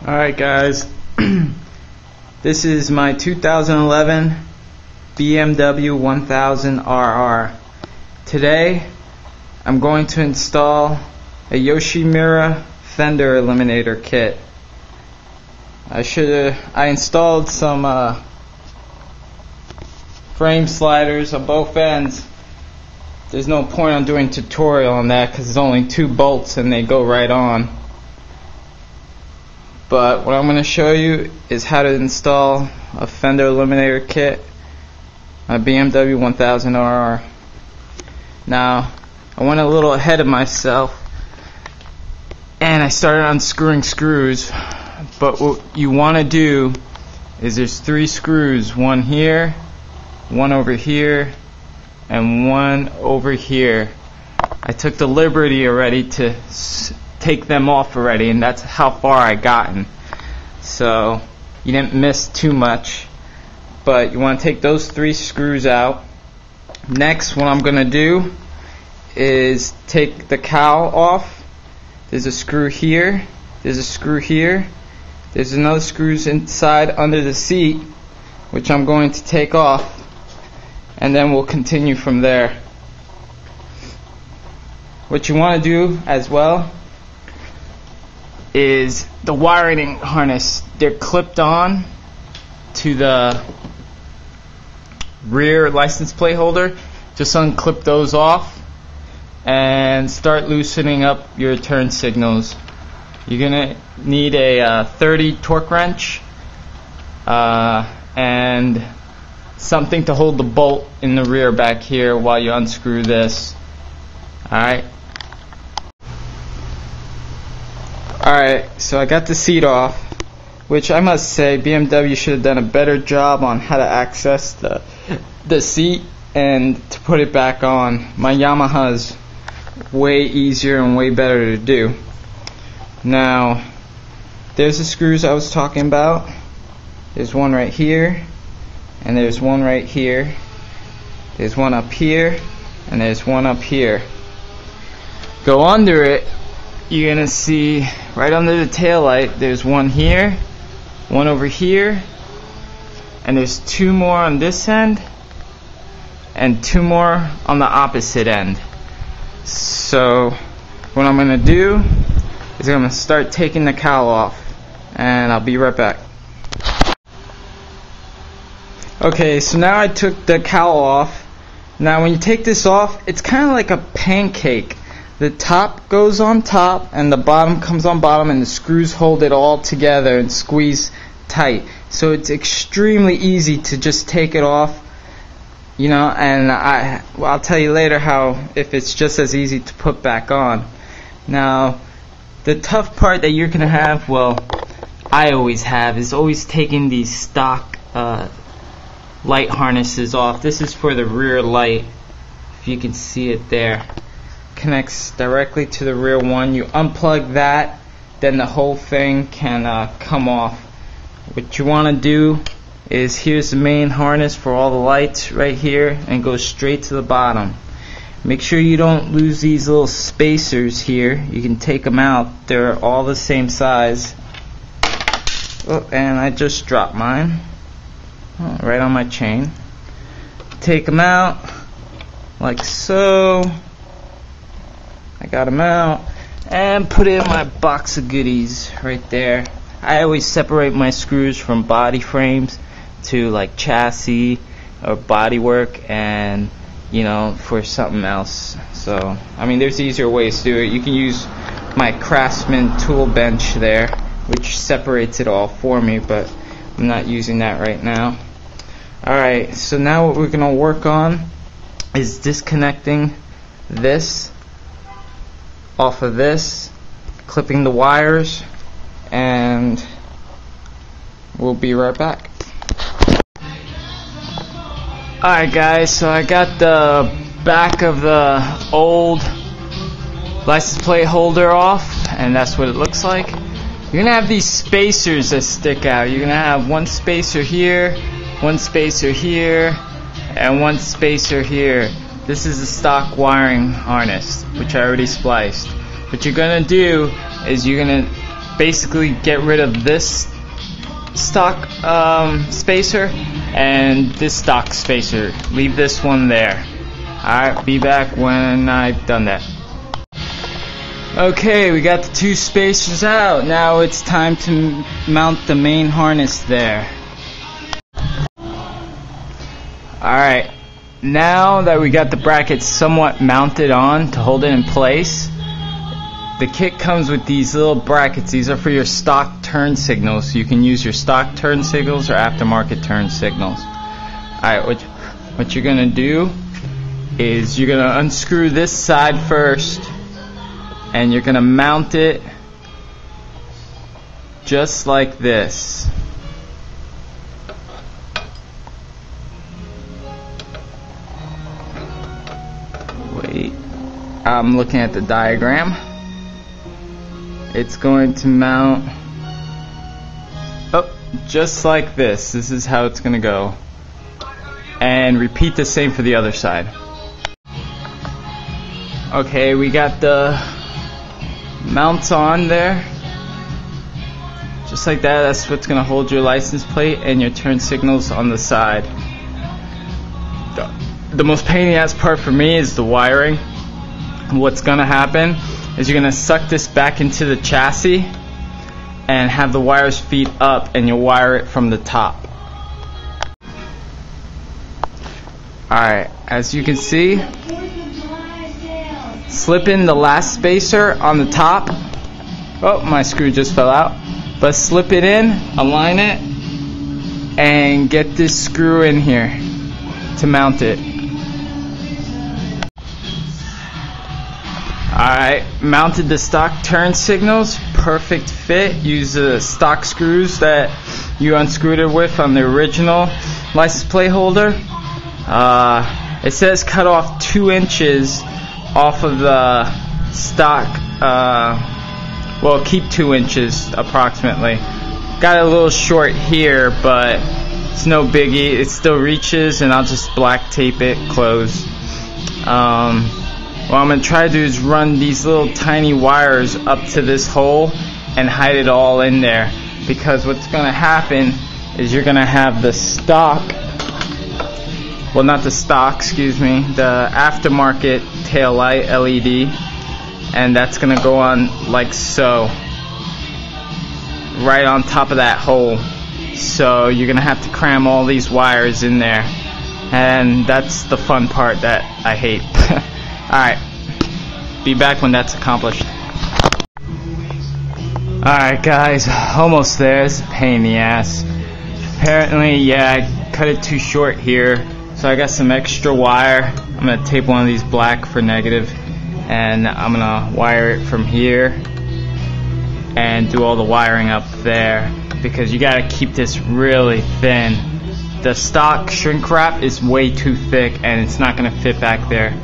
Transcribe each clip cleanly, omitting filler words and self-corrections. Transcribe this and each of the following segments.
Alright guys, this is my 2011 BMW 1000rr. Today I'm going to install a Yoshimura Fender Eliminator kit. I installed some frame sliders on both ends. There's no point on doing a tutorial on that because it's only 2 bolts and they go right on. But what I'm going to show you is how to install a Fender Eliminator kit on a BMW 1000rr. Now, I went a little ahead of myself and I started unscrewing screws. But what you want to do is there's 3 screws, one here, one over here, and one over here. I took the liberty already to take them off already, and that's how far I gotten. So you didn't miss too much. But you want to take those 3 screws out. Next, what I'm gonna do is take the cowl off. There's a screw here, there's a screw here, there's another screws inside under the seat, which I'm going to take off, and then we'll continue from there. What you want to do as well is the wiring harness. They're clipped on to the rear license plate holder. Just unclip those off and start loosening up your turn signals. You're gonna need a 30 torque wrench and something to hold the bolt in the rear back here while you unscrew this. Alright, so I got the seat off, which I must say BMW should have done a better job on how to access the seat and to put it back on. My Yamaha's way easier and way better to do. Now, there's the screws I was talking about. There's one right here, and there's one right here. There's one up here, and there's one up here. Go under it, you're gonna see right under the tail light there's one here, one over here, and there's 2 more on this end and 2 more on the opposite end. So what I'm gonna do is I'm gonna start taking the cowl off, and I'll be right back. Okay, so now I took the cowl off. Now when you take this off, it's kind of like a pancake. The top goes on top and the bottom comes on bottom, and the screws hold it all together and squeeze tight. So it's extremely easy to just take it off, you know, and I'll tell you later how if it's just as easy to put back on. Now, the tough part that you're going to have, well, I always have, is always taking these stock light harnesses off. This is for the rear light, if you can see it there. Connects directly to the rear one. You unplug that, then the whole thing can come off. What you want to do is, here's the main harness for all the lights right here, and go straight to the bottom. Make sure you don't lose these little spacers here. You can take them out, they're all the same size. Oh, and I just dropped mine right on my chain. Take them out like so. I got them out and put it in my box of goodies right there. I always separate my screws from body frames to like chassis or body work, and you know, for something else. So I mean, there's easier ways to do it. You can use my Craftsman tool bench there, which separates it all for me, but I'm not using that right now. Alright, so now what we're gonna work on is disconnecting this off of this, clipping the wires, and we'll be right back. Alright guys, so I got the back of the old license plate holder off, and that's what it looks like. You're gonna have these spacers that stick out. You're gonna have one spacer here, one spacer here, and one spacer here. This is a stock wiring harness, which I already spliced. What you're gonna do is you're gonna basically get rid of this stock spacer and this stock spacer. Leave this one there. Alright, be back when I've done that. Okay, we got the two spacers out. Now it's time to mount the main harness there. Alright, now that we got the brackets somewhat mounted on to hold it in place, the kit comes with these little brackets. These are for your stock turn signals. So you can use your stock turn signals or aftermarket turn signals. Alright, what you're going to do is you're going to unscrew this side first, and you're going to mount it just like this. Wait, I'm looking at the diagram. It's going to mount just like this. This is how it's going to go. And repeat the same for the other side. Okay, we got the mounts on there. Just like that. That's what's going to hold your license plate and your turn signals on the side. The most pain in the ass part for me is the wiring. What's going to happen is you're going to suck this back into the chassis and have the wires feed up, and you'll wire it from the top. Alright, as you can see, slip in the last spacer on the top. Oh, my screw just fell out. But slip it in, align it, and get this screw in here to mount it. Alright, mounted the stock turn signals, perfect fit. Use the stock screws that you unscrewed it with on the original license plate holder. It says cut off 2 inches off of the stock. Well, keep 2 inches approximately. Got it a little short here, but it's no biggie. It still reaches, and I'll just black tape it closed. What I'm going to try to do is run these little tiny wires up to this hole and hide it all in there, because what's going to happen is you're going to have the stock, well, not the stock, excuse me, the aftermarket tail light LED, and that's going to go on like so, right on top of that hole. So you're going to have to cram all these wires in there, and that's the fun part that I hate. Alright, be back when that's accomplished. Alright guys, almost there. It's a pain in the ass. Apparently, yeah, I cut it too short here, so I got some extra wire. I'm going to tape one of these black for negative, and I'm going to wire it from here and do all the wiring up there, because you got to keep this really thin. The stock shrink wrap is way too thick, and it's not going to fit back there.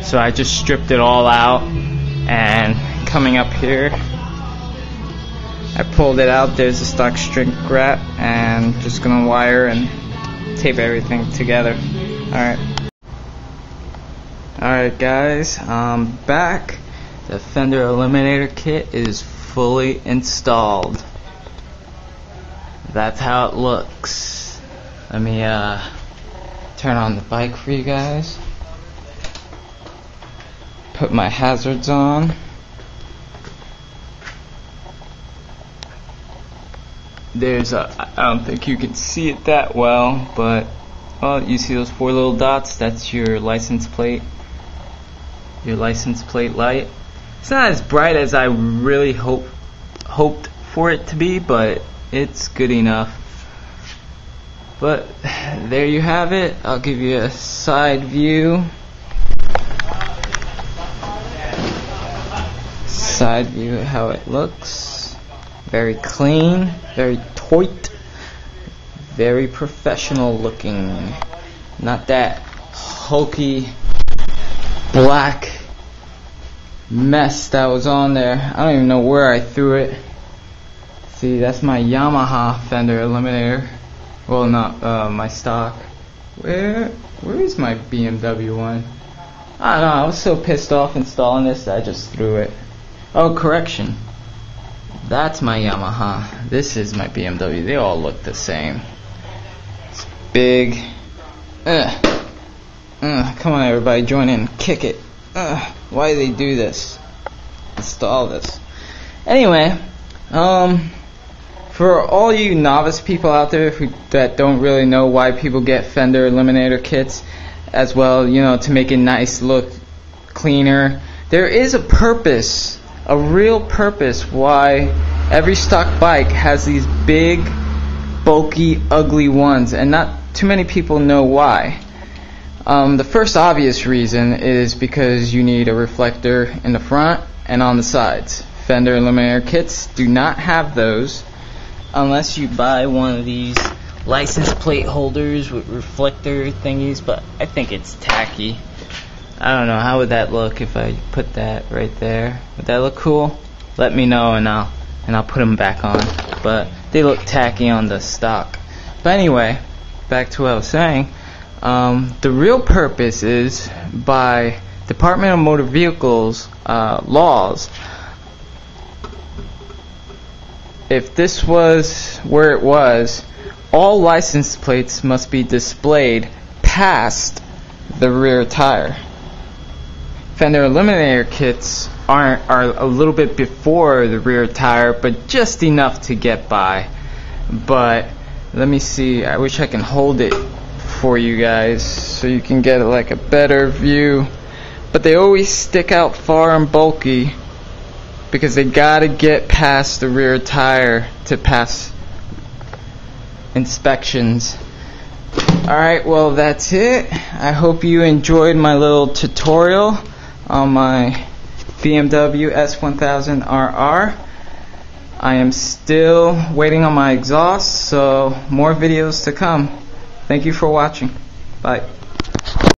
So I just stripped it all out, and coming up here, I pulled it out. There's the stock shrink wrap, and just gonna wire and tape everything together. Alright guys, I'm back. The Fender Eliminator kit is fully installed. That's how it looks. Let me turn on the bike for you guys. Put my hazards on. I don't think you can see it that well, but you see those 4 little dots? That's your license plate. Your license plate light. It's not as bright as I really hoped for it to be, but it's good enough. But there you have it. I'll give you a side view. Side view of how it looks. Very clean, very tight, very professional looking. Not that hulky black mess that was on there. I don't even know where I threw it. See, that's my Yamaha Fender Eliminator. Well, not my stock. Where is my BMW one? I don't know, I was so pissed off installing this that I just threw it. Oh, correction. that's my Yamaha. This is my BMW. They all look the same. It's big. Come on, everybody, join in. Kick it. Why do they do this? Install this. Anyway, for all you novice people out there that don't really know why people get Fender Eliminator kits, as well, you know, to make it nice, look cleaner, there is a purpose, a real purpose why every stock bike has these big, bulky, ugly ones, and not too many people know why. The first obvious reason is because you need a reflector in the front and on the sides. Fender Eliminator kits do not have those unless you buy one of these license plate holders with reflector thingies, but I think it's tacky. I don't know, how would that look if I put that right there? Would that look cool? Let me know and I'll put them back on, but they look tacky on the stock. But anyway, back to what I was saying. The real purpose is by Department of Motor Vehicles laws. If this was where it was, all license plates must be displayed past the rear tire. Fender Eliminator kits are a little bit before the rear tire, but just enough to get by. But let me see, I wish I can hold it for you guys so you can get like a better view, but they always stick out far and bulky because they gotta get past the rear tire to pass inspections. Alright, well, that's it. I hope you enjoyed my little tutorial on my BMW S1000rr. I am still waiting on my exhaust, so more videos to come. Thank you for watching. Bye.